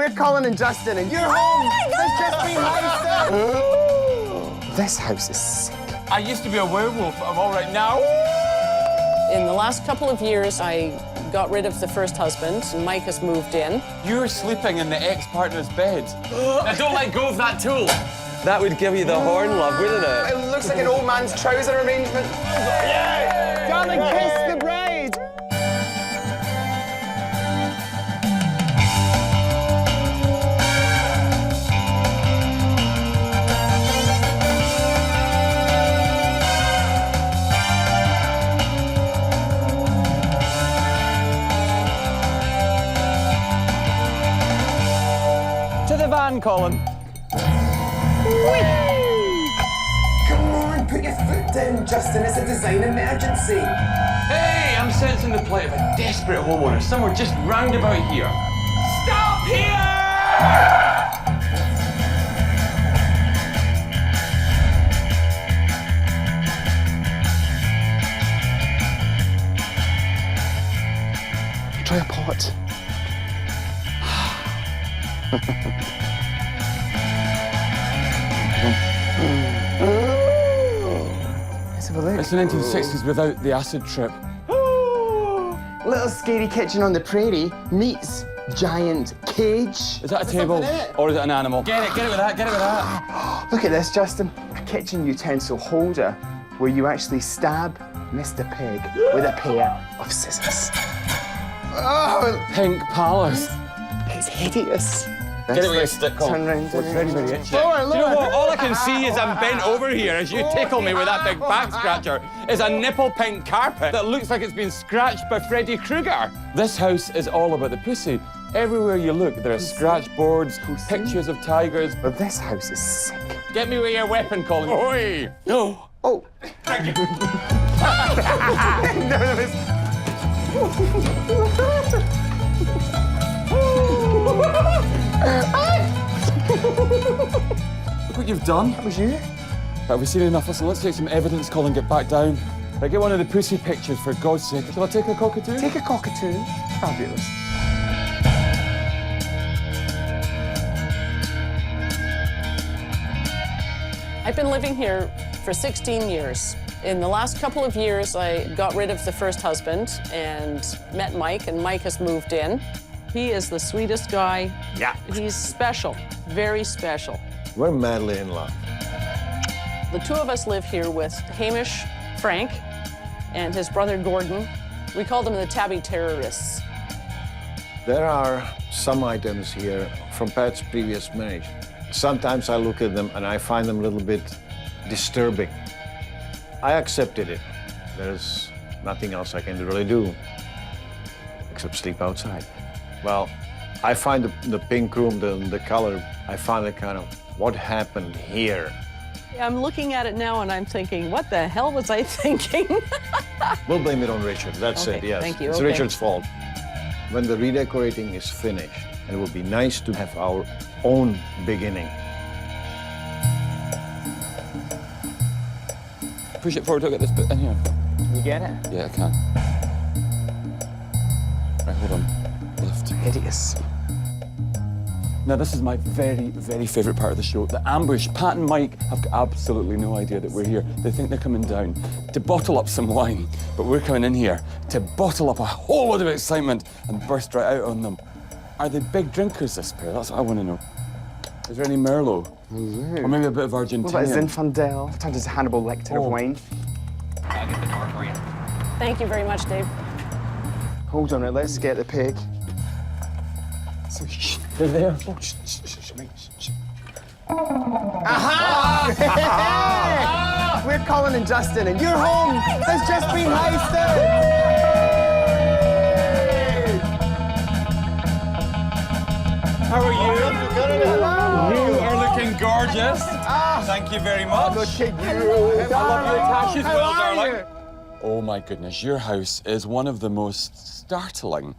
We're Colin and Justin, and you're home. There's just been Heist. This house is sick. I used to be a werewolf, but I'm all right now. In the last couple of years, I got rid of the first husband, and Mike has moved in. You're sleeping in the ex-partner's bed. Now, don't let go of that tool. That would give you the horn, love, wouldn't it? It looks like an old man's trouser arrangement. Yeah! Darling, kiss the bride. To the van, Colin. Come on, put your foot down, Justin. It's a design emergency. Hey, I'm sensing the plight of a desperate homeowner somewhere just round about here. Stop here! Try a pot. Let's have a look. It's the 1960s without the acid trip. Little scary kitchen on the prairie meets giant cage. Is that a table or is it an animal? Get it with that, get it with that. Look at this, Justin. A kitchen utensil holder where you actually stab Mr. Pig with a pair of scissors. Oh, Pink Palace. it's hideous. Get it with your stick, Colin. Turn round, turn Very, round. very itchy. Lower, Do you know lower. what? All I can see as I'm bent over here as you tickle me with that big back scratcher is a nipple pink carpet that looks like it's been scratched by Freddy Krueger. This house is all about the pussy. Everywhere you look, there are scratch boards, pictures of tigers. But this house is sick. Get me with your weapon, Colin. Oi! No. Oh. Thank you. No, no, it's... Look what you've done. That was you? Have we seen enough? Listen, let's take some evidence, Colin. Get back down. Right, get one of the pussy pictures, for God's sake. Shall I take a cockatoo? Take a cockatoo. Fabulous. I've been living here for 16 years. In the last couple of years, I got rid of the first husband and met Mike, and Mike has moved in. He is the sweetest guy. Yeah. He's special, very special. We're madly in love. The two of us live here with Hamish, Frank, and his brother Gordon. We call them the tabby terrorists. There are some items here from Pat's previous marriage. Sometimes I look at them and I find them a little bit disturbing. I accepted it. There's nothing else I can really do except sleep outside. Well, I find the pink room, the color, I find it kind of, what happened here? I'm looking at it now and I'm thinking, what the hell was I thinking? We'll blame it on Richard, that's Okay, it, yes. thank you, It's okay. Richard's fault. When the redecorating is finished, it will be nice to have our own beginning. Push it forward, I'll get this bit in here. Can you get it? Yeah, I can. Right, hold on. Lift. Hideous. Now, this is my very, very favourite part of the show. The ambush. Pat and Mike have got absolutely no idea that we're here. They think they're coming down to bottle up some wine, but we're coming in here to bottle up a whole load of excitement and burst right out on them. Are they big drinkers, this pair? That's what I want to know. Is there any Merlot? Or maybe a bit of Argentinian? What about Zinfandel? Turned into Hannibal Lecter of wine. I'll get the door for you. Thank you very much, Dave. Hold on, let's get the pig. So, They're there. Oh, shh, shh, shh, shh, mate, shh, shh. Aha! We're Colin and Justin, and you're home. There's just been Heist. How are you? You are looking gorgeous. Thank you very much. Look at you. I love your tash as well, How are darling. you? Oh my goodness, your house is one of the most startling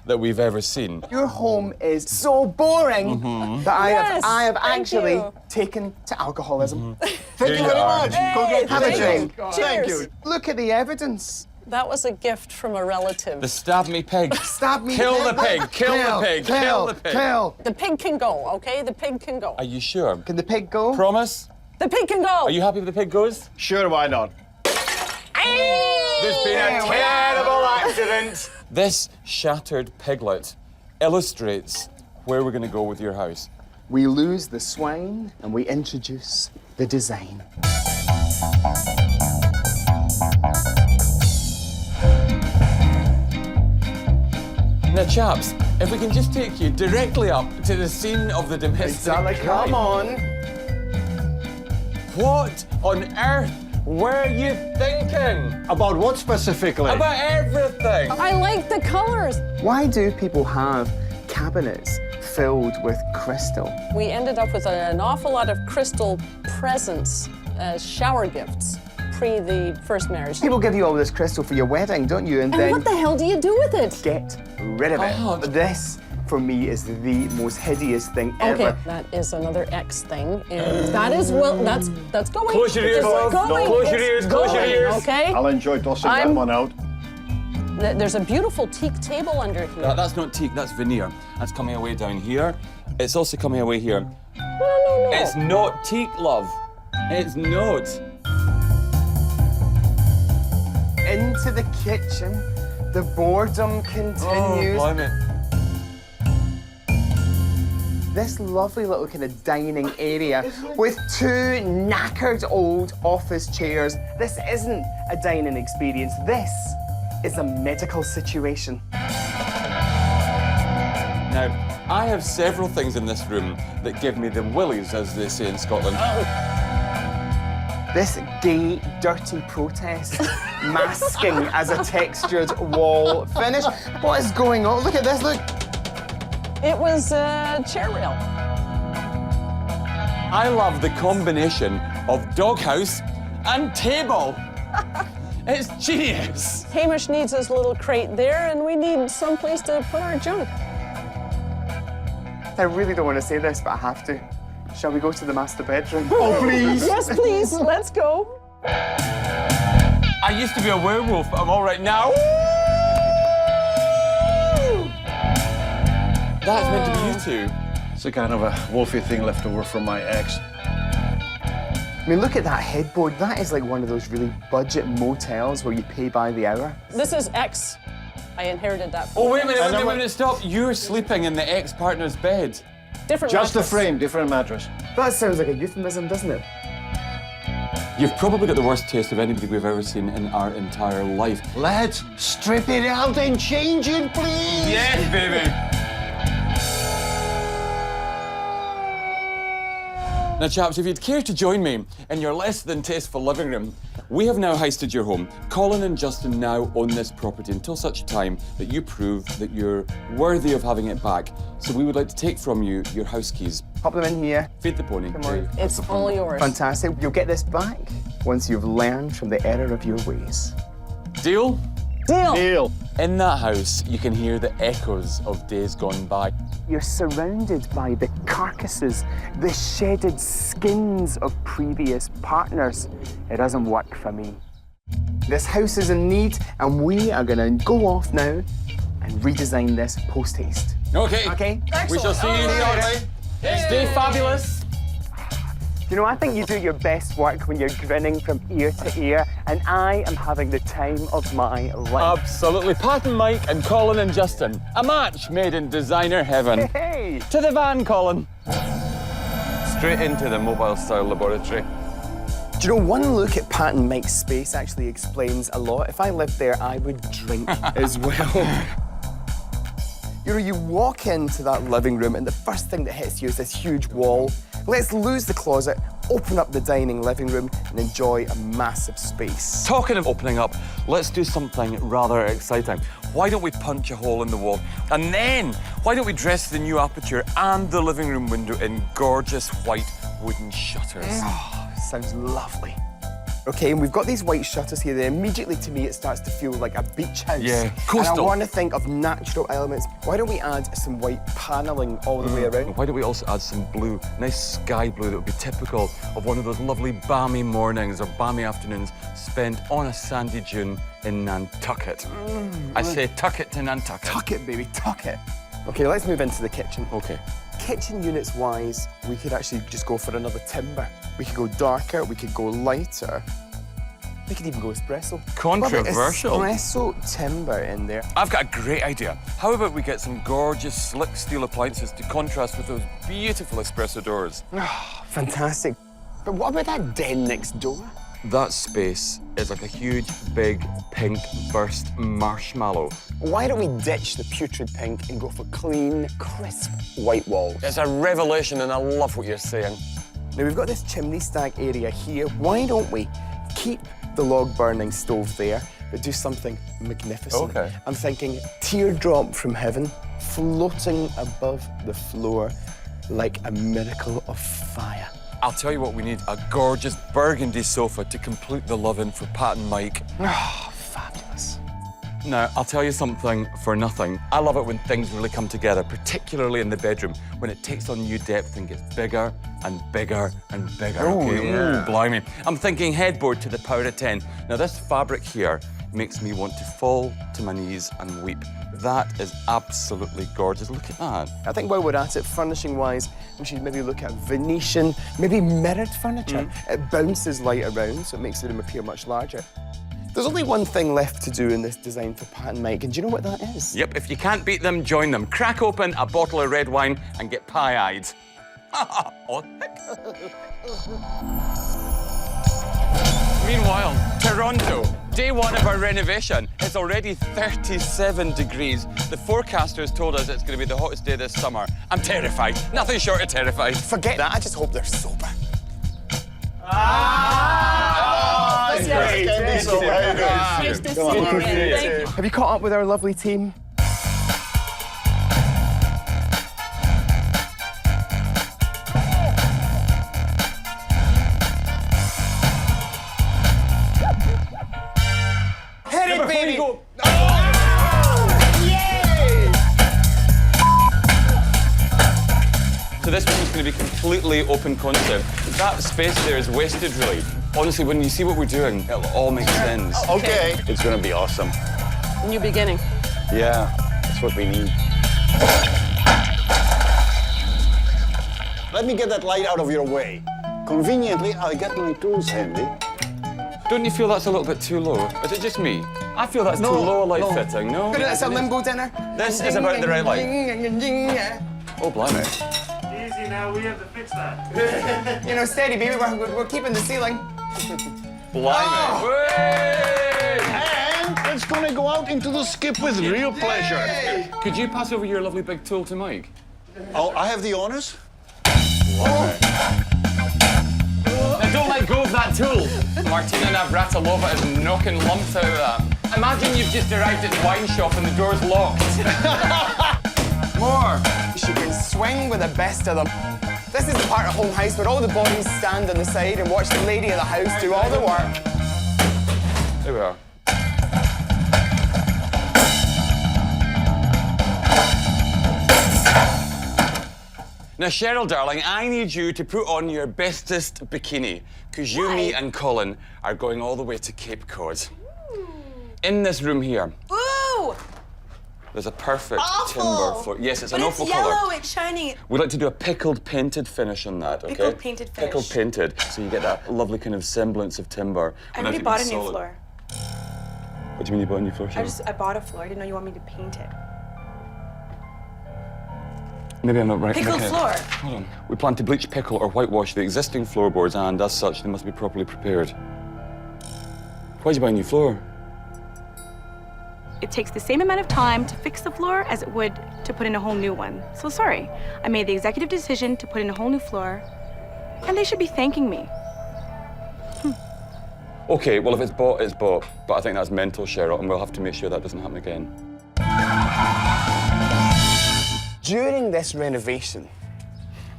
that we've ever seen. Your home is so boring that I Yes, have thank actually you. taken to alcoholism. Thank you very much. Have a drink. Cheers. Thank you. Look at the evidence. That was a gift from a relative. The stab me pig. Stab me Kill pig. the pig. Kill the pig. Kill the pig. Kill. The pig can go, okay? The pig can go. Are you sure? Can the pig go? Promise? The pig can go. Are you happy with the pig goes? Sure, why not? There's been a terrible accident. This shattered piglet illustrates where we're going to go with your house. We lose the swine and we introduce the design. Now, chaps, if we can just take you directly up to the scene of the domestic Come crime. on. What on earth were you thinking? About what specifically? About everything. I like the colors. Why do people have cabinets filled with crystal? We ended up with an awful lot of crystal presents as shower gifts pre the first marriage. People give you all this crystal for your wedding, don't you? And then what the hell do you do with it? get rid of it. Oh. This, for me, is the most hideous thing Okay, ever. that is another X thing, and that is that's going. Close your ears, It's love. going. Close your It's ears, close your going, ears. Okay. I'll enjoy tossing that I'm- one out. There's a beautiful teak table under here. That's not teak, that's veneer. That's coming away down here. It's also coming away here. No. It's not teak, love. It's not. Into the kitchen, the boredom continues. blimey. This lovely little kind of dining area with two knackered old office chairs. This isn't a dining experience. This is a medical situation. Now, I have several things in this room that give me the willies, as they say in Scotland. This gay, dirty protest masking as a textured wall finish. What is going on? Look at this, look. It was a chair rail. I love the combination of doghouse and table. It's genius. Hamish needs his little crate there, and we need someplace to put our junk. I really don't want to say this, but I have to. Shall we go to the master bedroom? Oh, please. Yes, please. Let's go. I used to be a werewolf, but I'm all right now. That's meant to be you two. It's a kind of a wolfy thing left over from my ex. I mean, look at that headboard. That is like one of those really budget motels where you pay by the hour. This is X. I inherited that. Oh, wait a minute, stop. You're sleeping in the ex-partner's bed. Different Just the mattress. frame, different mattress. That sounds like a euphemism, doesn't it? You've probably got the worst taste of anybody we've ever seen in our entire life. Let's strip it out and change it, please. Yes, baby. Now, chaps, if you'd care to join me in your less than tasteful living room, we have now heisted your home. Colin and Justin now own this property until such time that you prove that you're worthy of having it back. So we would like to take from you your house keys. Pop them in here. Feed the pony. Come on. It's all yours. Fantastic. You'll get this back once you've learned from the error of your ways. Deal? Deal. Deal. In that house, you can hear the echoes of days gone by. You're surrounded by the carcasses, the shedded skins of previous partners. It doesn't work for me. This house is in need, and we are going to go off now and redesign this post-haste. Okay. Okay? We shall see you shortly. Stay fabulous. You know, I think you do your best work when you're grinning from ear to ear, and I am having the time of my life. Absolutely. Pat and Mike and Colin and Justin. A match made in designer heaven. Hey! To the van, Colin. Straight into the mobile style laboratory. Do you know, one look at Pat and Mike's space actually explains a lot. If I lived there, I would drink as well. You know, you walk into that living room and the first thing that hits you is this huge wall. Let's lose the closet, open up the dining living room and enjoy a massive space. Talking of opening up, let's do something rather exciting. Why don't we punch a hole in the wall? And then, why don't we dress the new aperture and the living room window in gorgeous white wooden shutters? Oh, sounds lovely. Okay, and we've got these white shutters here. Then immediately, to me, it starts to feel like a beach house. Yeah, And coastal. I want to think of natural elements. Why don't we add some white paneling all the way around? Why don't we also add some blue, nice sky blue that would be typical of one of those lovely balmy mornings or balmy afternoons spent on a sandy dune in Nantucket. I say tuck it to Nantucket. Tuck it, baby, tuck it. Okay, let's move into the kitchen. Okay. Kitchen units wise, we could actually just go for another timber. We could go darker, we could go lighter. We could even go espresso. Controversial. What about espresso timber in there? I've got a great idea. How about we get some gorgeous, slick steel appliances to contrast with those beautiful espresso doors? Fantastic. But what about that den next door? That space is like a huge, big, pink burst marshmallow. Why don't we ditch the putrid pink and go for clean, crisp white walls? It's a revelation, and I love what you're saying. Now, we've got this chimney stack area here. Why don't we keep the log burning stove there, but do something magnificent? Okay. I'm thinking teardrop from heaven, floating above the floor like a miracle of fire. I'll tell you what, we need a gorgeous burgundy sofa to complete the love-in for Pat and Mike. Oh, fabulous. Now, I'll tell you something for nothing. I love it when things really come together, particularly in the bedroom, when it takes on new depth and gets bigger and bigger and bigger. Oh, okay? yeah. Ooh, blimey. I'm thinking headboard to the power of 10. Now, this fabric here makes me want to fall to my knees and weep. That is absolutely gorgeous. Look at that. I think while we're at it, furnishing-wise, we should maybe look at Venetian, maybe mirrored furniture. It bounces light around, so it makes the room appear much larger. There's only one thing left to do in this design for Pat and Mike, and do you know what that is? Yep, if you can't beat them, join them. Crack open a bottle of red wine and get pie-eyed. Oh, meanwhile, Toronto, day one of our renovation. It's already 37 degrees. The forecasters told us it's going to be the hottest day this summer. I'm terrified. Nothing short of terrified. Forget that, I just hope they're sober. Nice to see you again. Thank you. Have you caught up with our lovely team? Hit it, baby! So this room is going to be completely open concept. That space there is wasted, really. Honestly, when you see what we're doing, it'll all make sense. Okay. It's gonna be awesome. New beginning. Yeah, that's what we need. Let me get that light out of your way. Conveniently, I got my tools handy. Don't you feel that's a little bit too low? Is it just me? I feel that's too low a light fitting, no? It's a limbo dinner. This is about the right light. Oh, blimey. Easy now, we have to fix that. You know, steady, baby. We're keeping the ceiling. Blimey. Way! And it's gonna go out into the skip with real pleasure. Could you pass over your lovely big tool to Mike? Oh, I have the honors. Now don't let go of that tool. Martina Navratilova is knocking lumps out of that. Imagine you've just arrived at the wine shop and the door's locked. More. She can swing with the best of them. This is the part of Home Heist where all the bodies stand on the side and watch the lady of the house do all the work. There we are. Now, Cheryl, darling, I need you to put on your bestest bikini, because you, me, and Colin are going all the way to Cape Cod. In this room here, Ooh! there's a perfect Awful. timber floor. Yes, it's an But awful it's yellow, colour. it's shiny. We'd like to do a pickled painted finish on that, okay? Pickled painted finish. Pickled painted, so you get that lovely kind of semblance of timber. I without already it bought a being new solid. floor. What do you mean you bought a new floor, Cheryl? I bought a floor. I didn't know you want me to paint it. Maybe I'm not right. Pickled okay. floor. Hold on. We plan to bleach, pickle, or whitewash the existing floorboards, and as such, they must be properly prepared. Why'd you buy a new floor? It takes the same amount of time to fix the floor as it would to put in a whole new one. So sorry. I made the executive decision to put in a whole new floor, and they should be thanking me. Okay, well, if it's bought, it's bought. But I think that's mental, Cheryl, and we'll have to make sure that doesn't happen again. During this renovation,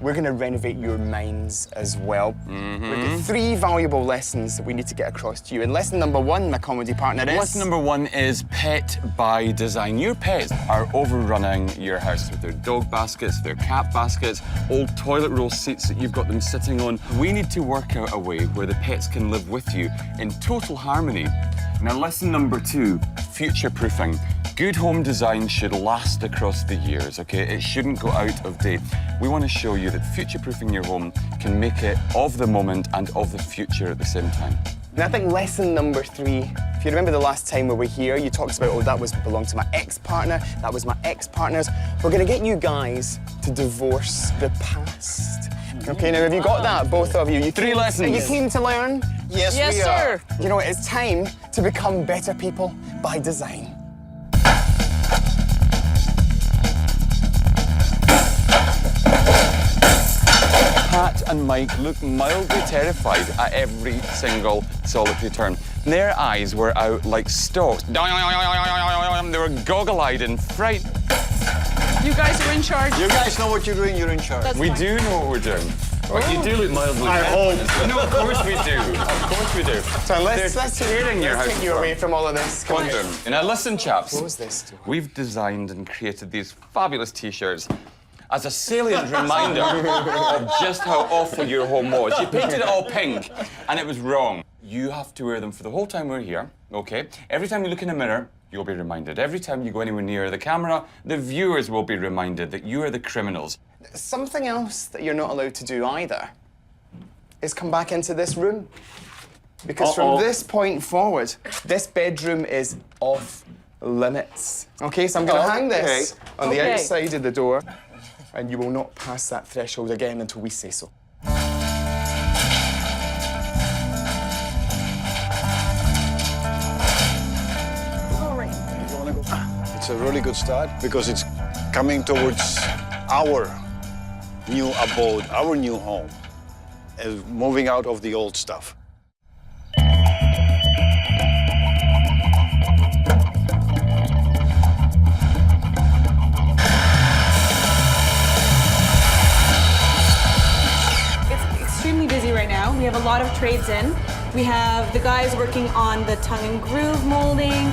we're going to renovate your minds as well. We've got 3 valuable lessons that we need to get across to you. And lesson number 1, my comedy partner, is... Lesson number 1 is pet by design. Your pets are overrunning your house with their dog baskets, their cat baskets, old toilet roll seats that you've got them sitting on. We need to work out a way where the pets can live with you in total harmony. Now, lesson number 2, future-proofing. Good home design should last across the years, okay? It shouldn't go out of date. We want to show you that future-proofing your home can make it of the moment and of the future at the same time. And I think lesson number 3, if you remember the last time we were here, you talked about, oh, that belonged to my ex-partner, that was my ex-partner's. We're going to get you guys to divorce the past. Okay, now have you got that, both of you? 3 lessons. Are you keen to learn? Yes, Yes, we are. sir. You know what, it's time to become better people by design. Pat and Mike looked mildly terrified at every single solitary turn. Their eyes were out like stalks. They were goggle-eyed in fright. You guys are in charge. You guys know what you're doing, you're in charge. That's We fine. do know what we're doing. But you do look mildly I terrified. hope. No, of course we do. Of course we do. So let's tearing your house take you apart. away from all of this. Come on. Quantum. Now listen, chaps. What was this? We've designed and created these fabulous T-shirts as a salient reminder of just how awful your home was. You painted it all pink, and it was wrong. You have to wear them for the whole time we're here, okay? Every time you look in a mirror, you'll be reminded. Every time you go anywhere near the camera, the viewers will be reminded that you are the criminals. Something else that you're not allowed to do either is come back into this room. Because from this point forward, this bedroom is off limits. Okay, so I'm going to hang this on the Okay. outside of the door, and you will not pass that threshold again until we say so. It's a really good start because it's coming towards our new abode, our new home, and moving out of the old stuff. It's extremely busy right now. We have a lot of trades in. We have the guys working on the tongue and groove molding.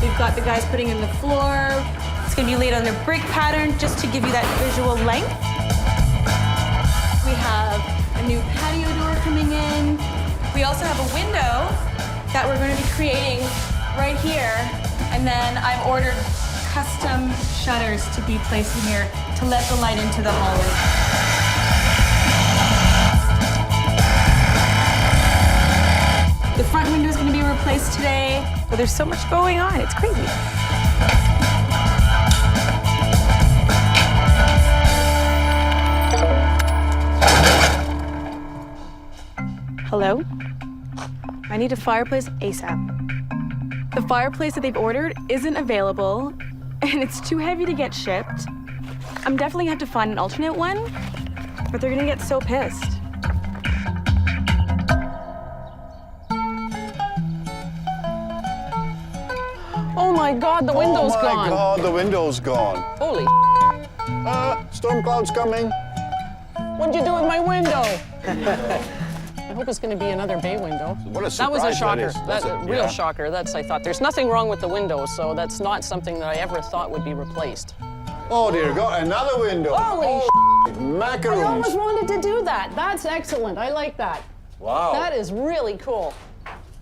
We've got the guys putting in the floor. It's gonna be laid on a brick pattern just to give you that visual length. We have a new patio door coming in. We also have a window that we're gonna be creating right here. And then I've ordered custom shutters to be placed in here to let the light into the hallway. The front window is going to be replaced today, but there's so much going on. It's crazy. Hello? I need a fireplace ASAP. The fireplace that they've ordered isn't available, and it's too heavy to get shipped. I'm definitely going to have to find an alternate one, but they're going to get so pissed. Oh my God, the window's oh my gone. God, the window's gone. Holy Storm cloud's coming. what'd you do with my window? I hope it's going to be another bay window. What a That was a surprise shocker. that is. That's a real yeah. shocker. That's, I thought. There's nothing wrong with the window, so that's not something that I ever thought would be replaced. Oh dear God, another window. Holy oh, I macaroons. always wanted to do that. That's excellent. I like that. Wow. That is really cool.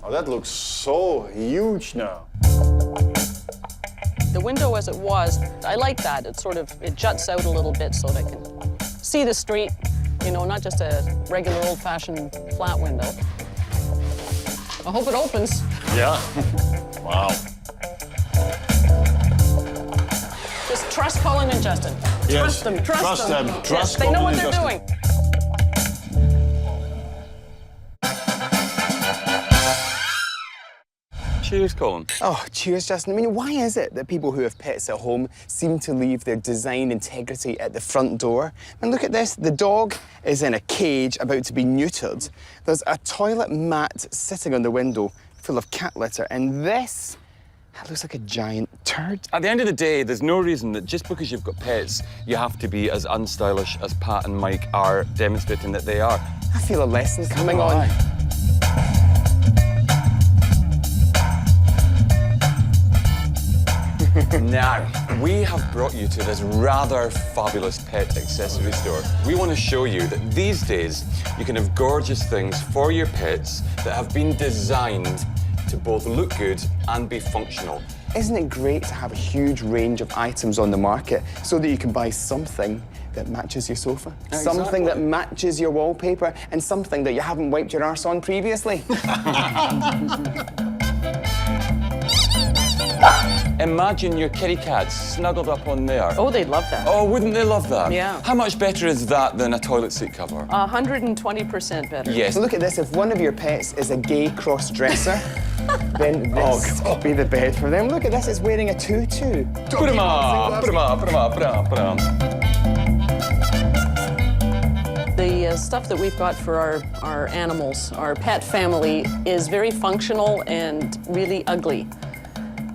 Oh, that looks so huge now. The window as it was, I like that. It juts out a little bit so that I can see the street, you know, not just a regular old-fashioned flat window. I hope it opens. Yeah. Wow. Just trust Colin and Justin. Yes. Trust them. Trust them. Yes, Trust they know Colin what and they're Justin. doing. Cheers, Colin. Oh, cheers, Justin. I mean, why is it that people who have pets at home seem to leave their design integrity at the front door? And look at this. The dog is in a cage about to be neutered. There's a toilet mat sitting on the window full of cat litter. And this That looks like a giant turd. At the end of the day, there's no reason that just because you've got pets, you have to be as unstylish as Pat and Mike are demonstrating that they are. I feel a lesson coming on. Now, we have brought you to this rather fabulous pet accessory store. We want to show you that these days, you can have gorgeous things for your pets that have been designed to both look good and be functional. Isn't it great to have a huge range of items on the market so that you can buy something that matches your sofa, something that matches your wallpaper, and something that you haven't wiped your arse on previously? Imagine your kitty cats snuggled up on there. Oh, they'd love that. Oh, wouldn't they love that? Yeah. How much better is that than a toilet seat cover? 120% better. Yes. Look at this, if one of your pets is a gay cross-dresser, then this could be the bed for them. Look at this, it's wearing a tutu. Put him up, put him up, put him up, put him up, put him up. The stuff that we've got for our animals, our pet family, is very functional and really ugly.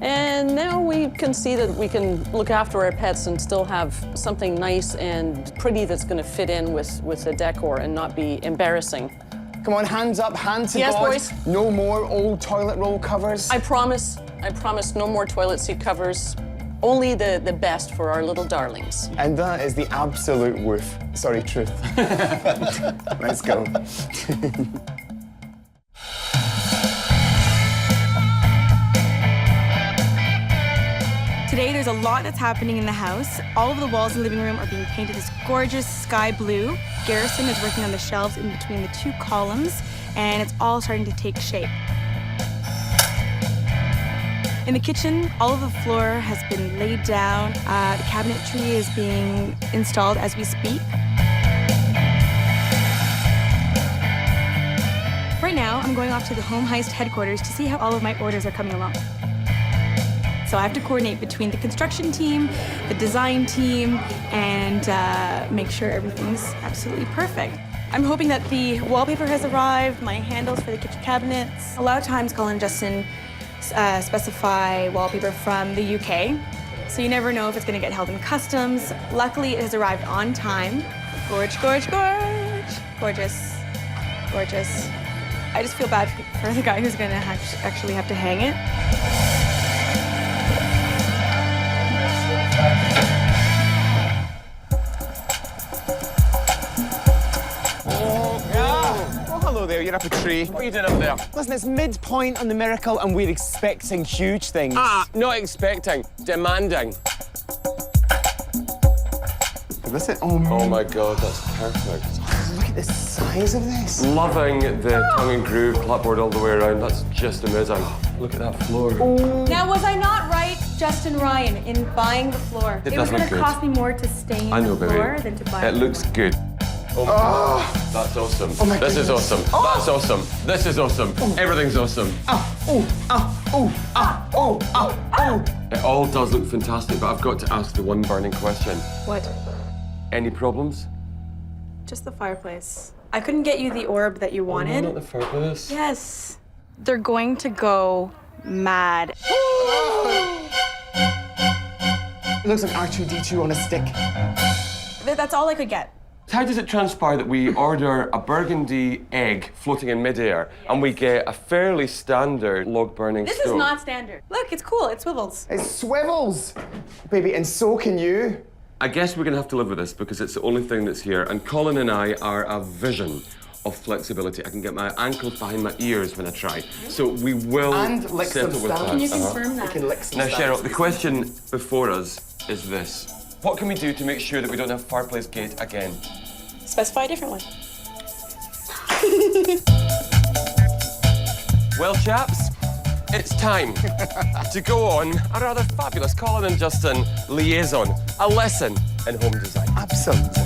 And now we can see that we can look after our pets and still have something nice and pretty that's going to fit in with the decor and not be embarrassing. Come on, hands up, hand to Yes, God. boys. No more old toilet roll covers. I promise no more toilet seat covers. Only the best for our little darlings. And that is the absolute woof. Sorry, truth. Let's go. Today, there's a lot that's happening in the house. All of the walls in the living room are being painted this gorgeous sky blue. Garrison is working on the shelves in between the two columns, and it's all starting to take shape. In the kitchen, all of the floor has been laid down. The cabinetry is being installed as we speak. Right now, I'm going off to the Home Heist headquarters to see how all of my orders are coming along. So I have to coordinate between the construction team, the design team, and make sure everything's absolutely perfect. I'm hoping that the wallpaper has arrived, my handles for the kitchen cabinets. A lot of times, Colin Justin specify wallpaper from the UK, so you never know if it's going to get held in customs. Luckily, it has arrived on time. Gorge, gorge, gorge. Gorgeous, gorgeous. I just feel bad for the guy who's going to actually have to hang it. Hello there, you're up a tree. What are you doing up there? Listen, it's midpoint on the miracle and we're expecting huge things. Not expecting, demanding. Listen, Oh my God, that's perfect. look at the size of this. Loving the tongue and groove clapboard all the way around. That's just amazing. Look at that floor. Now, was I not right, Justin Ryan, in buying the floor? It was does going look to good. cost me more to stain I know, the baby. floor than to buy It looks good. Oh my God. That's awesome. my This is goodness. awesome. That's awesome. This is awesome. Everything's awesome. It all does look fantastic, but I've got to ask the one burning question. What? Any problems? Just the fireplace. I couldn't get you the orb that you wanted. Not the fireplace. Yes. They're going to go mad. It looks like R2-D2 on a stick. That's all I could get. How does it transpire that we order a burgundy egg floating in midair and we get a fairly standard log burning This stove? is not standard. Look, it's cool. It swivels. It swivels, baby, and so can you. I guess we're gonna have to live with this because it's the only thing that's here. And Colin and I are a vision of flexibility. I can get my ankles behind my ears when I try. So we will And lick some settle with stamps. that. Can you confirm You that? can lick some Now, stamps. Cheryl, the question before us is this. What can we do to make sure that we don't have fireplace gate again? Specify a different one. Well, chaps, it's time to go on a rather fabulous Colin and Justin liaison, a lesson in home design. Absolutely.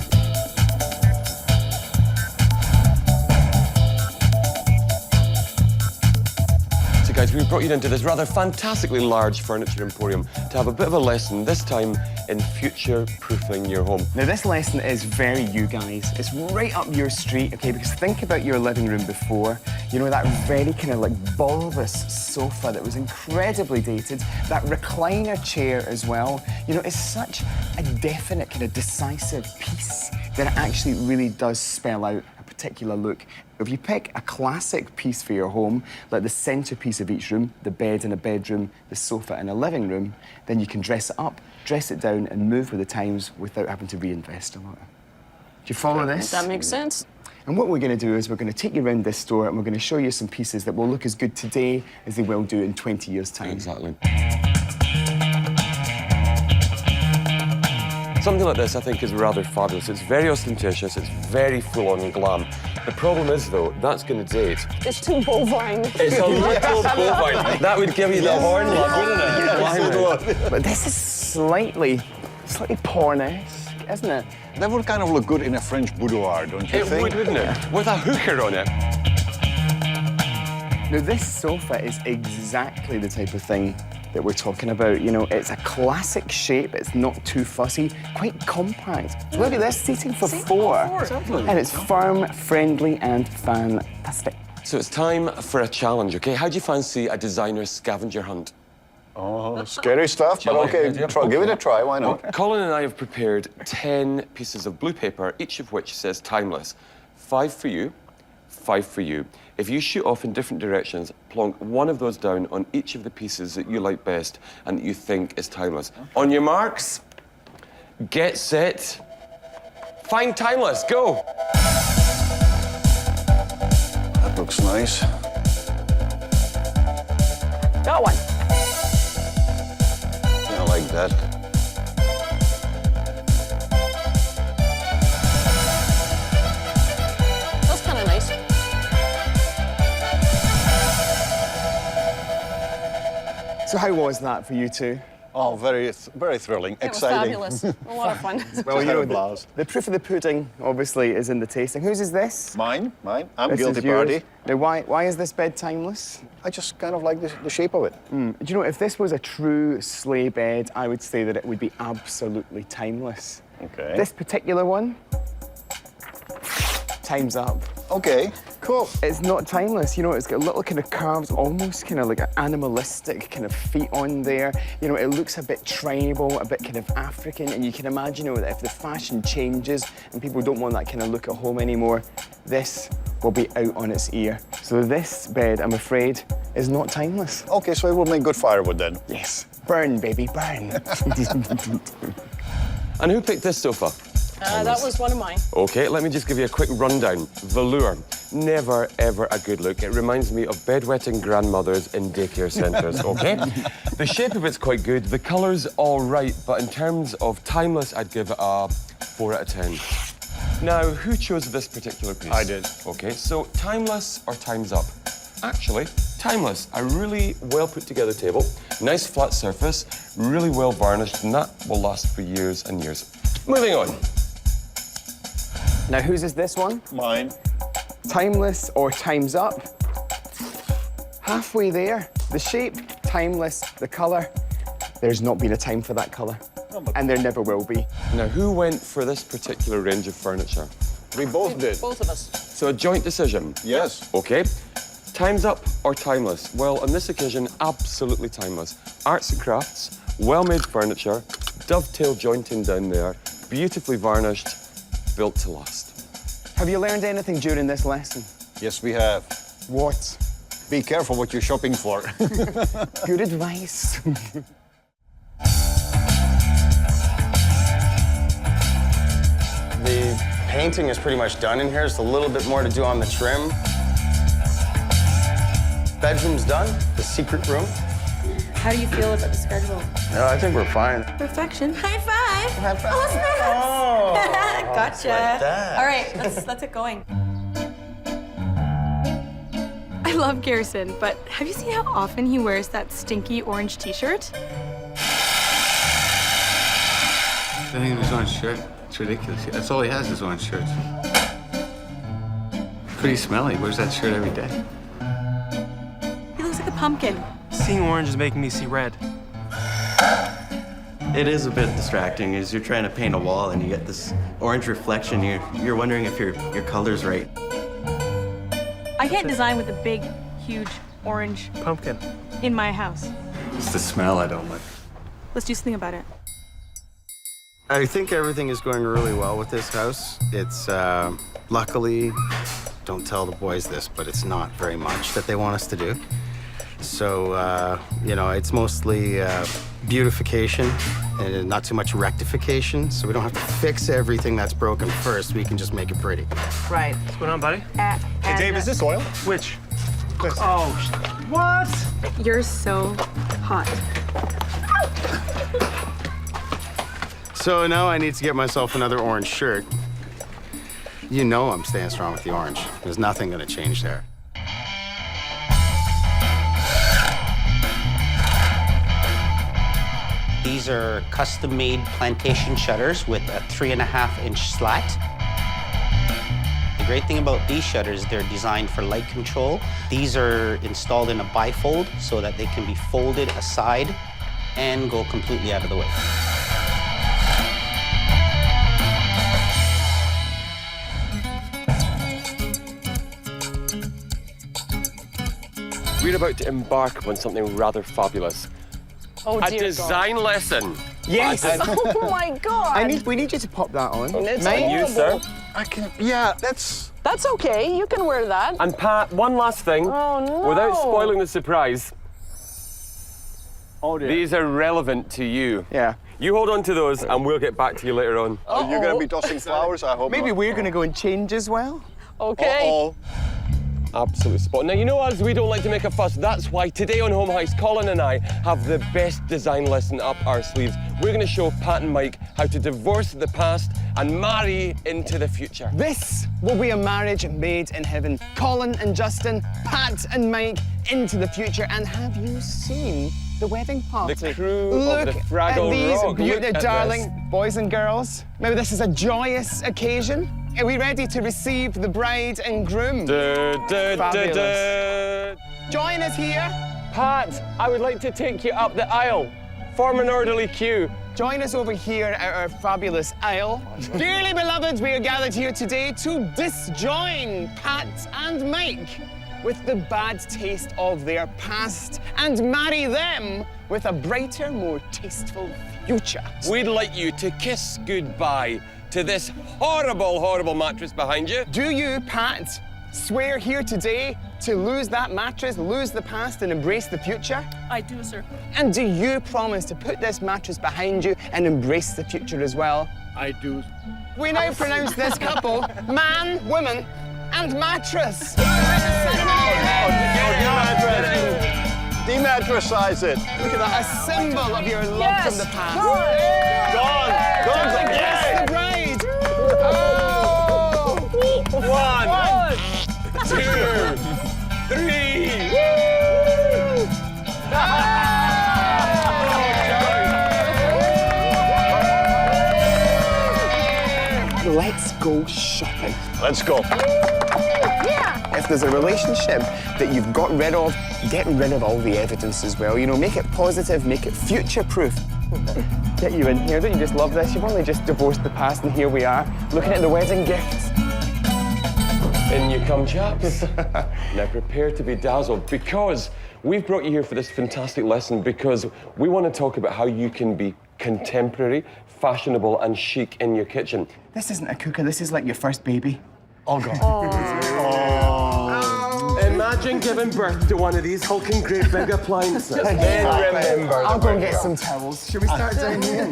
So guys, we've brought you into this rather fantastically large furniture emporium to have a bit of a lesson, this time in future-proofing your home. Now, this lesson is very you guys. It's right up your street, okay? Because think about your living room before. You know, that very kind of like bulbous sofa that was incredibly dated, that recliner chair as well. You know, it's such a definite, kind of decisive piece that it actually really does spell out a particular look. If you pick a classic piece for your home, like the centerpiece of each room, the bed in a bedroom, the sofa in a living room, then you can dress it up, dress it down, and move with the times without having to reinvest a lot. Do you follow this? That makes sense. And what we're going to do is we're going to take you around this store and we're going to show you some pieces that will look as good today as they will do in 20 years' time. Exactly. Something like this, I think, is rather fabulous. It's very ostentatious, it's very full-on glam. The problem is, though, that's going to date. It's too bovine. It's a little bovine. That would give you the horn look, wouldn't it? But this is slightly pornesque, isn't it? That would kind of look good in a French boudoir, don't you think? It would, wouldn't it? With a hooker on it. Now, this sofa is exactly the type of thing that we're talking about. You know, it's a classic shape, it's not too fussy, quite compact. Look at this, seating for four. And it's firm, friendly, and fantastic. So it's time for a challenge, okay? How do you fancy a designer scavenger hunt? Oh, scary stuff, but okay, give it a try, why not? Colin and I have prepared 10 pieces of blue paper, each of which says timeless. 5 for you, 5 for you. If you shoot off in different directions, plonk one of those down on each of the pieces that you like best and that you think is timeless. On your marks, get set, find timeless, go. That looks nice. Got one. I like that. That's kind of nice. So how was that for you two? Oh, very thrilling, It was exciting. fabulous. A lot of fun. Well, you know, Applause. the proof of the pudding, obviously, is in the tasting. Whose is this? Mine. I'm This guilty is yours. party. Now, why is this bed timeless? I just kind of like the shape of it. Do you know, if this was a true sleigh bed, I would say that it would be absolutely timeless. Okay. This particular one, time's up. Okay, cool. It's not timeless, you know, it's got little kind of curves, almost kind of like an animalistic kind of feet on there. You know, it looks a bit tribal, a bit kind of African, and you can imagine, you know, that if the fashion changes and people don't want that kind of look at home anymore, this will be out on its ear. So this bed, I'm afraid, is not timeless. Okay, so it will make good firewood then. Yes. Burn, baby, burn. And who picked this sofa? That was one of mine. Okay, let me just give you a quick rundown. Velour, never, ever a good look. It reminds me of bedwetting grandmothers in daycare centres, okay? The shape of it's quite good, the colour's all right, but in terms of timeless, I'd give it a 4 out of 10. Now, who chose this particular piece? I did. Okay, so timeless or time's up? Actually, timeless. A really well put together table, nice flat surface, really well varnished, and that will last for years and years. Moving on. Now, whose is this one? Mine. Timeless or time's up? Halfway there. The shape, timeless. The colour, there's not been a time for that colour. And there never will be. Now, who went for this particular range of furniture? We both did. Both of us. So a joint decision. Yes. Okay. Time's up or timeless? Well, on this occasion, absolutely timeless. Arts and crafts, well-made furniture, dovetail jointing down there, beautifully varnished, built to last. Have you learned anything during this lesson? Yes, we have. What? Be careful what you're shopping for. Good advice. The painting is pretty much done in here. There's a little bit more to do on the trim. Bedroom's done, the secret room. How do you feel about the schedule? No, I think we're fine. Perfection. High five. High five. Oh, snaps. Oh, gotcha. like that. All right, let's get going. I love Garrison, but have you seen how often he wears that stinky orange t-shirt? I think his orange shirt. It's ridiculous. That's all he has is orange shirts. Pretty smelly. Wears that shirt every day. He looks like a pumpkin. Seeing orange is making me see red. It is a bit distracting as you're trying to paint a wall and you get this orange reflection. You're wondering if your color's right. I can't design with a big, huge orange Pumpkin. in my house. It's the smell I don't like. Let's do something about it. I think everything is going really well with this house. It's luckily, don't tell the boys this, but it's not very much that they want us to do. So, you know, it's mostly beautification and not too much rectification. So we don't have to fix everything that's broken first. We can just make it pretty. Right. What's going on, buddy? Hey, Dave, is this oil? Which? This. Oh, what? You're so hot. So now I need to get myself another orange shirt. You know I'm staying strong with the orange. There's nothing gonna change there. These are custom-made plantation shutters with a 3.5-inch slat. The great thing about these shutters, they're designed for light control. These are installed in a bifold so that they can be folded aside and go completely out of the way. We're about to embark on something rather fabulous. Oh, A dear design lesson. Yes. Oh, my God. We need you to pop that on. It's And you, sir. horrible. I can. Yeah, that's. That's okay. You can wear that. And Pat, one last thing. Oh, no. Without spoiling the surprise, Oh, dear. these are relevant to you. Yeah. You hold on to those and we'll get back to you later on. Are you going to be tossing flowers? I hope Maybe not. we're going to go and change as well. Okay. Uh-oh. Absolute spot. Now, you know us, we don't like to make a fuss. That's why today on Home Heist, Colin and I have the best design lesson up our sleeves. We're going to show Pat and Mike how to divorce the past and marry into the future. This will be a marriage made in heaven. Colin and Justin, Pat and Mike into the future. And have you seen the wedding party? The crew Look of the Fraggle at these Rock. beautiful, Look at darling this. boys and girls. Maybe this is a joyous occasion. Are we ready to receive the bride and groom? Fabulous. Join us here. Pat, I would like to take you up the aisle. Form an orderly queue. Join us over here at our fabulous aisle. Dearly beloved, we are gathered here today to disjoin Pat and Mike with the bad taste of their past and marry them with a brighter, more tasteful future. We'd like you to kiss goodbye to this horrible, horrible mattress behind you. Do you, Pat, swear here today to lose that mattress, lose the past, and embrace the future? I do, sir. And do you promise to put this mattress behind you and embrace the future as well? I do. We now pronounce this couple man, woman, and mattress. Demattressize it. Look at that, a symbol of your love Yes. from the past. Gone. Kiss the bride. Oh. 1, 2, 3. Let's go shopping. Let's go. If there's a relationship that you've got rid of, get rid of all the evidence as well. You know, make it positive, make it future-proof. Get you in here. Don't you just love this? You've only just divorced the past, and here we are, looking at the wedding gifts. In you come, chaps. Now prepare to be dazzled because we've brought you here for this fantastic lesson because we want to talk about how you can be contemporary, fashionable, and chic in your kitchen. This isn't a cooker, this is like your first baby. All gone. Imagine giving birth to one of these hulking great big appliances. Then remember. I'll go and get some towels. Shall we start down here?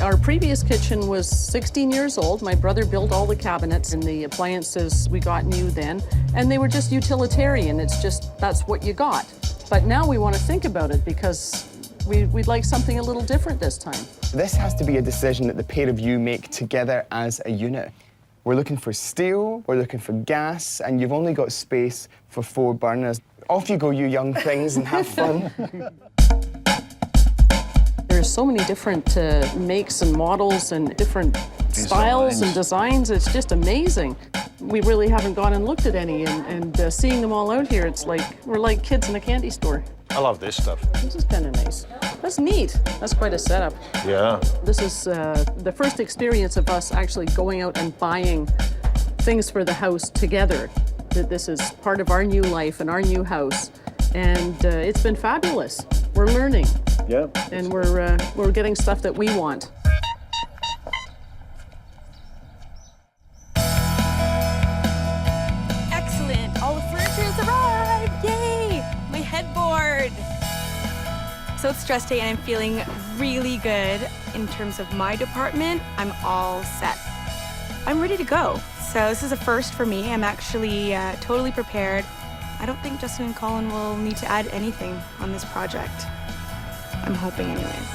Our previous kitchen was 16 years old. My brother built all the cabinets and the appliances we got new then, and they were just utilitarian. It's just, that's what you got. But now we want to think about it because we'd like something a little different this time. This has to be a decision that the pair of you make together as a unit. We're looking for steel, we're looking for gas, and you've only got space for 4 burners. Off you go, you young things, and have fun. There's so many different makes and models and different styles and designs. It's just amazing. we really haven't gone and looked at any, and seeing them all out here, it's like we're like kids in a candy store. I love this stuff. This is kind of nice. That's neat. That's quite a setup. Yeah. This is the first experience of us actually going out and buying things for the house together. That this is part of our new life and our new house, and it's been fabulous. We're learning. Yeah. And we're getting stuff that we want. Excellent. All the furniture has arrived. Yay! My headboard. So it's stress day and I'm feeling really good. In terms of my department, I'm all set. I'm ready to go. So this is a first for me. I'm actually totally prepared. I don't think Justin and Colin will need to add anything on this project. I'm hoping anyways.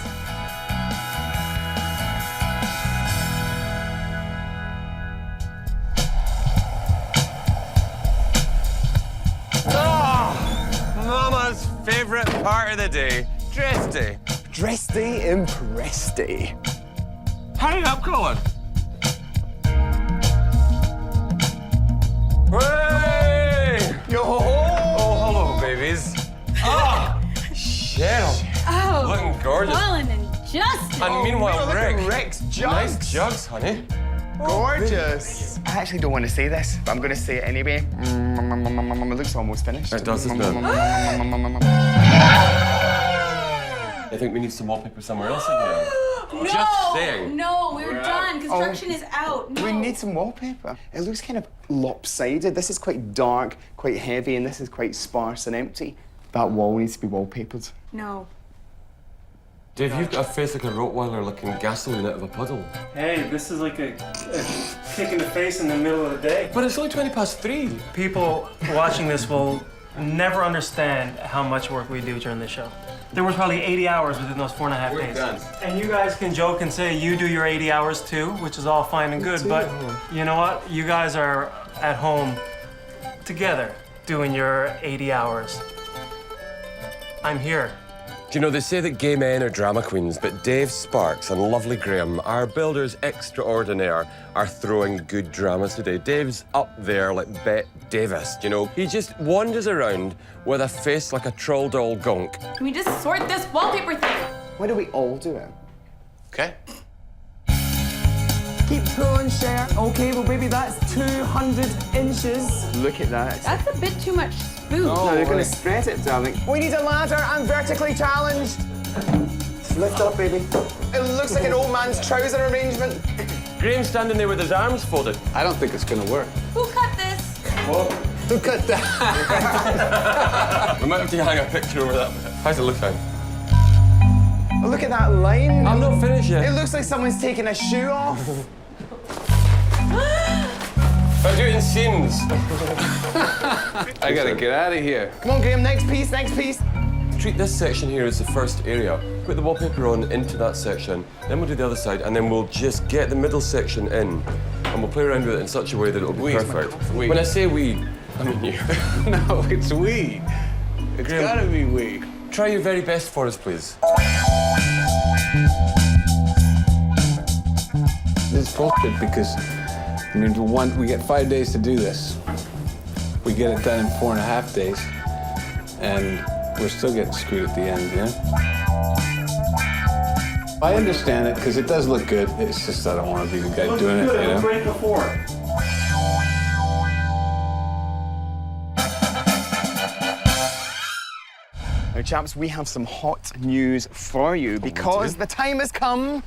Mama's favorite part of the day, dress day. Dress day, impress day. Hurry up, Colin. Hey! Yo! Oh, hello, babies. Ah, Cheryl. Oh, Looking gorgeous. Colin and Justin. And meanwhile, look at Rick. Rick's jugs. Nice jugs, honey. Gorgeous. I actually don't want to say this, but I'm going to say it anyway. It looks almost finished. It does, doesn't it? I think we need some wallpaper somewhere else in here. Just saying. No, we're done. Construction is out. No. We need some wallpaper. It looks kind of lopsided. This is quite dark, quite heavy, and this is quite sparse and empty. That wall needs to be wallpapered. No. Dave, you've got a face like a Rottweiler licking gasoline out of a puddle. Hey, this is like a kick in the face in the middle of the day. But it's only 3:20. People watching this will never understand how much work we do during the show. There was probably 80 hours within those 4.5 days. Done. And you guys can joke and say you do your 80 hours too, which is all fine and good, but you know what? You guys are at home together doing your 80 hours. I'm here. Do you know, they say that gay men are drama queens, but Dave Sparks and lovely Graham, our builders extraordinaire, are throwing good dramas today. Dave's up there like Bette Davis, you know. He just wanders around with a face like a troll doll gonk. Can we just sort this wallpaper thing? Why don't we all do it? Okay. Keep pulling, Cher. Okay, well, baby, that's 200 inches. Look at that. That's a bit too much spoon. No, they're going to spread it, darling. We need a ladder. I'm vertically challenged. Lift up, baby. It looks like an old man's trouser arrangement. Graham's standing there with his arms folded. I don't think it's gonna work. Who cut this? Who cut that? We might have to hang a picture over that. How's it look like? Oh, look at that line. I'm not finished yet. It looks like someone's taken a shoe off. I do it in scenes. I gotta get out of here. Come on, Graham, next piece, next piece. Treat this section here as the first area. Put the wallpaper on into that section, then we'll do the other side, and then we'll just get the middle section in, and we'll play around with it in such a way that it'll be perfect. We. When I say we, I mean you. No, it's we. It's Graham, gotta be we. Try your very best for us, please. This is bullshit because, I mean, we get 5 days to do this. We get it done in 4.5 days, and we're still getting screwed at the end, you know? I understand it, because it does look good. It's just I don't want to be the guy doing it, you It know? was great before. Now, chaps, we have some hot news for you because the time has come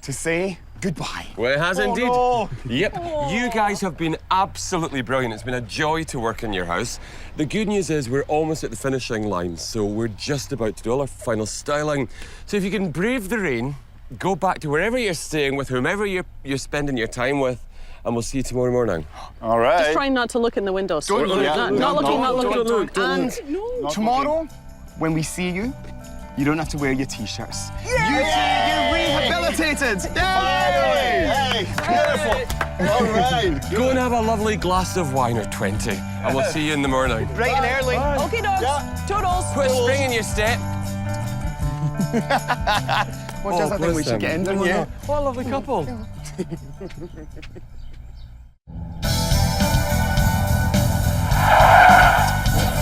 to say goodbye. Well, it has indeed. No. Yep. You guys have been absolutely brilliant. It's been a joy to work in your house. The good news is we're almost at the finishing line, so we're just about to do all our final styling. So if you can brave the rain, go back to wherever you're staying with whomever you're spending your time with, and we'll see you tomorrow morning. All right. Just try not to look in the windows. Don't look. Not looking. And tomorrow, when we see you, you don't have to wear your t-shirts. You're rehabilitated. Hey, beautiful. All right. Go and have a lovely glass of wine or 20, and we'll see you in the morning. Bright and early. Okay, dogs. Toodles. Put a spring in your step. What does I think we should get in, don't you? What a lovely couple.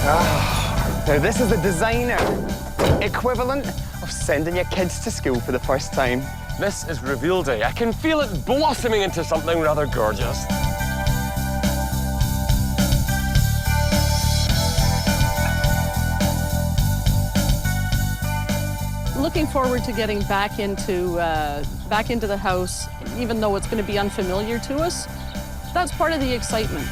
Now, this is the designer equivalent of sending your kids to school for the first time. This is reveal day. I can feel it blossoming into something rather gorgeous. Looking forward to getting back into the house, even though it's going to be unfamiliar to us. That's part of the excitement.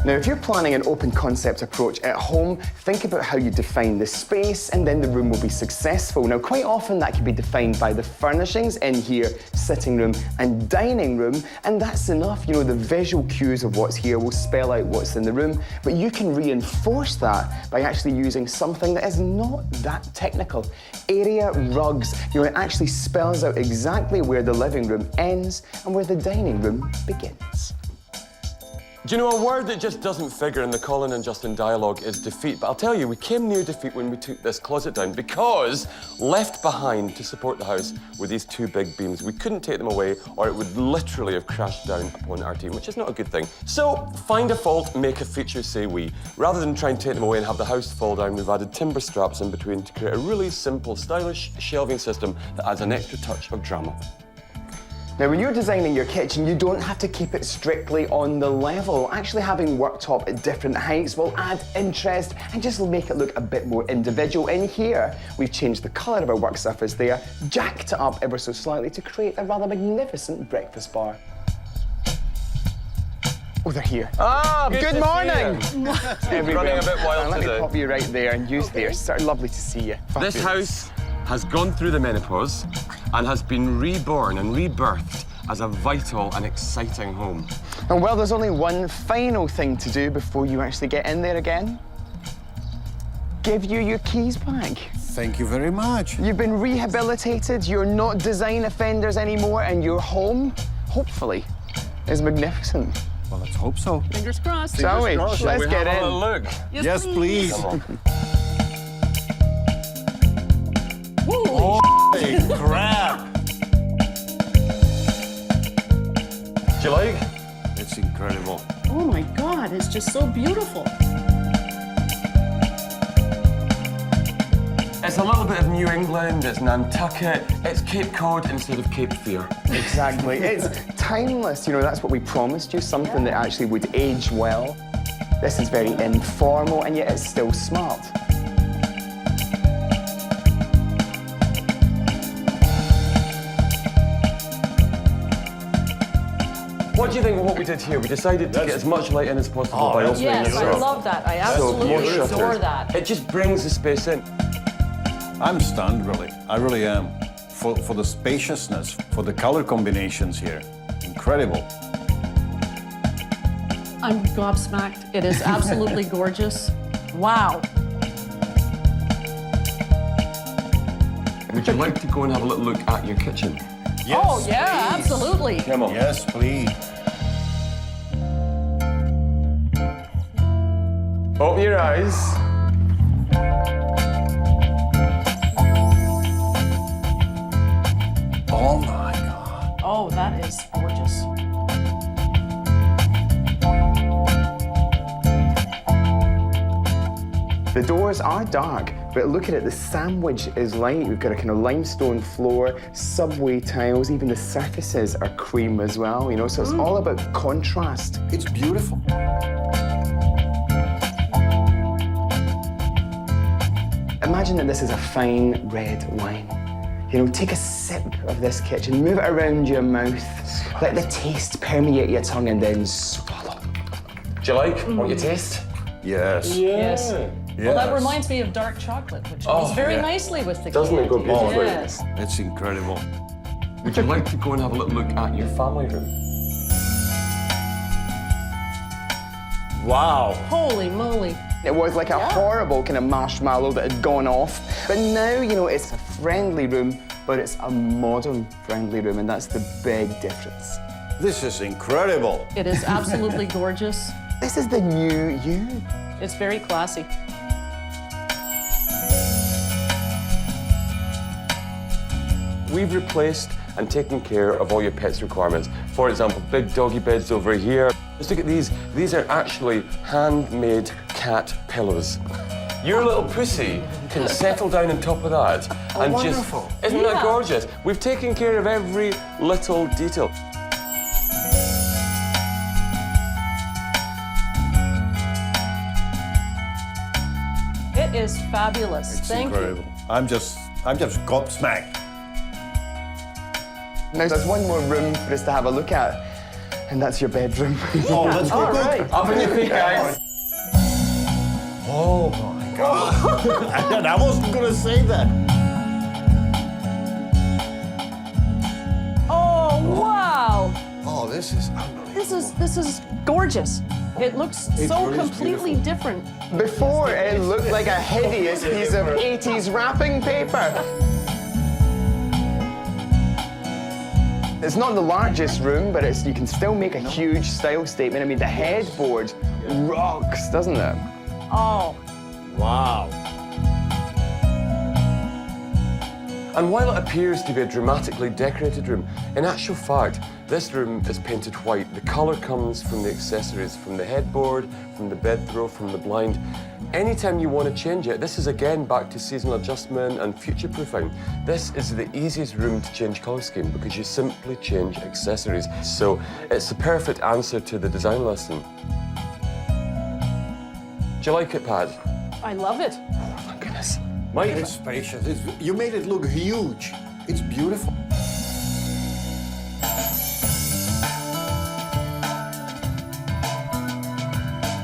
Now, if you're planning an open concept approach at home, think about how you define the space and then the room will be successful. Now, quite often that can be defined by the furnishings in here, sitting room and dining room, and that's enough. You know, the visual cues of what's here will spell out what's in the room, but you can reinforce that by actually using something that is not that technical. Area rugs, you know, it actually spells out exactly where the living room ends and where the dining room begins. Do you know, a word that just doesn't figure in the Colin and Justin dialogue is defeat. But I'll tell you, we came near defeat when we took this closet down because left behind to support the house were these two big beams. We couldn't take them away or it would literally have crashed down upon our team, which is not a good thing. So, find a fault, make a feature, say we. Rather than try and take them away and have the house fall down, we've added timber straps in between to create a really simple, stylish shelving system that adds an extra touch of drama. Now, when you're designing your kitchen, you don't have to keep it strictly on the level. Actually having worktop at different heights will add interest and just make it look a bit more individual. In here, we've changed the colour of our work surface there, jacked it up ever so slightly to create a rather magnificent breakfast bar. Oh, they're here. Ah, good morning! Running a bit wild Let today. me pop you right there and use there. So lovely to see you. This house has gone through the menopause and has been reborn and rebirthed as a vital and exciting home. And well, there's only one final thing to do before you actually get in there again. Give you your keys back. Thank you very much. You've been rehabilitated, you're not design offenders anymore, and your home, hopefully, is magnificent. Well, let's hope so. Fingers crossed. Shall we? Shall Let's we get have in. a look? Yes, please. Come on. Holy crap! Do you like? It's incredible. Oh my God, it's just so beautiful. It's a little bit of New England, it's Nantucket, it's Cape Cod instead of Cape Fear. Exactly. It's timeless, you know, that's what we promised you, something that actually would age well. This is very informal, and yet it's still smart. What do you think of what we did here? We decided to get as much light in as possible by opening Yes, this I up. love that. I So, more absolutely adore shutters. that. It just brings the space in. I'm stunned, really. I really am. For the spaciousness, for the color combinations here. Incredible. I'm gobsmacked. It is absolutely gorgeous. Wow. Would you like to go and have a little look at your kitchen? Yes, Oh, yeah, please. absolutely. Come on. Yes, please. Open your eyes. Oh my God. Oh, that is gorgeous. The doors are dark, but look at it, the sandwich is light. We've got a kind of limestone floor, subway tiles, even the surfaces are cream as well, you know, so it's all about contrast. It's beautiful. Imagine that this is a fine red wine. You know, take a sip of this kitchen, move it around your mouth, let the taste permeate your tongue and then swallow. Do you like what you taste? Yes. Yes. Yes. Well, that reminds me of dark chocolate, which goes very yeah. nicely with the Doesn't it go candy. beautifully? Yes. It's incredible. Would you like to go and have a little look at your family room? Wow. Holy moly. It was like a horrible kind of marshmallow that had gone off. But now, you know, it's a friendly room, but it's a modern friendly room, and that's the big difference. This is incredible. It is absolutely gorgeous. This is the new you. It's very classy. We've replaced and taken care of all your pets' requirements. For example, big doggy beds over here, Just look at these. These are actually handmade cat pillows. Your little pussy can settle down on top of that and wonderful. just... Isn't that gorgeous? We've taken care of every little detail. It is fabulous. Thank Incredible. you. I'm just gobsmacked. Now there's one more room for us to have a look at, and that's your bedroom. Oh, let's go. All right. Up in your feet, guys. Oh my God. I wasn't gonna say that. Oh, wow. Oh, this is unbelievable. This is gorgeous. It looks so completely different. Before, it looked like a hideous piece of 80s wrapping paper. It's not the largest room, but you can still make a huge style statement. I mean, the headboard rocks, doesn't it? Oh, Wow. And while it appears to be a dramatically decorated room, in actual fact, this room is painted white. The colour comes from the accessories, from the headboard, from the bed throw, from the blind. Anytime you want to change it, this is again back to seasonal adjustment and future-proofing. This is the easiest room to change colour scheme because you simply change accessories. So it's the perfect answer to the design lesson. Do you like it, Pat? I love it. Oh my goodness. Mike? It's spacious. You made it look huge. It's beautiful.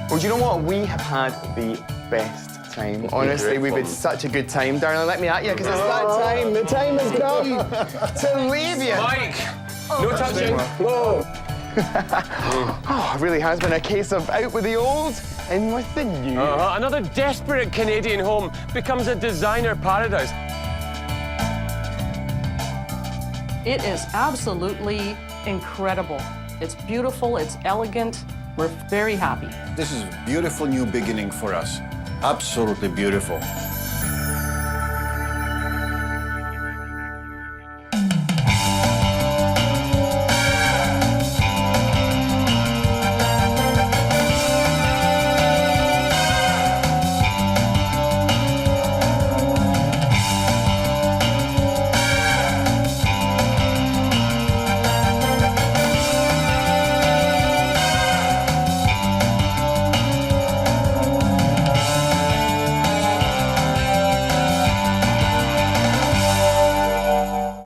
Well, do you know what? We have had the best time. Honestly, we've had such a good time. Darling, let me at you, because it's that time. The time has come to leave you. Mike! No touching. Whoa! Oh, it really has been a case of out with the old, in with the new. Another desperate Canadian home becomes a designer paradise. It is absolutely incredible. It's beautiful, it's elegant. We're very happy. This is a beautiful new beginning for us. Absolutely beautiful.